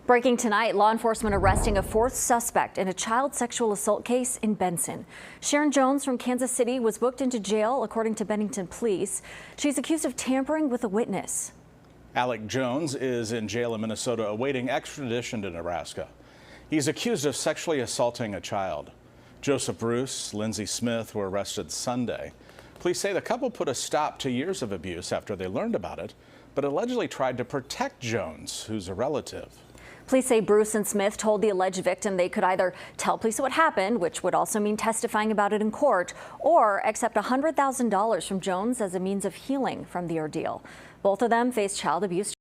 Breaking tonight, law enforcement arresting a fourth suspect in a child sexual assault case in Benson. Sharon Jones from Kansas City was booked into jail, according to Bennington police. She's accused of tampering with a witness. Alec Jones is in jail in Minnesota awaiting extradition to Nebraska. He's accused of sexually assaulting a child. Joseph Bruce, Lindsay Smith were arrested Sunday. Police say the couple put a stop to years of abuse after they learned about it, but allegedly tried to protect Jones, who's a relative. Police say Bruce and Smith told the alleged victim they could either tell police what happened, which would also mean testifying about it in court, or accept $100,000 from Jones as a means of healing from the ordeal. Both of them face child abuse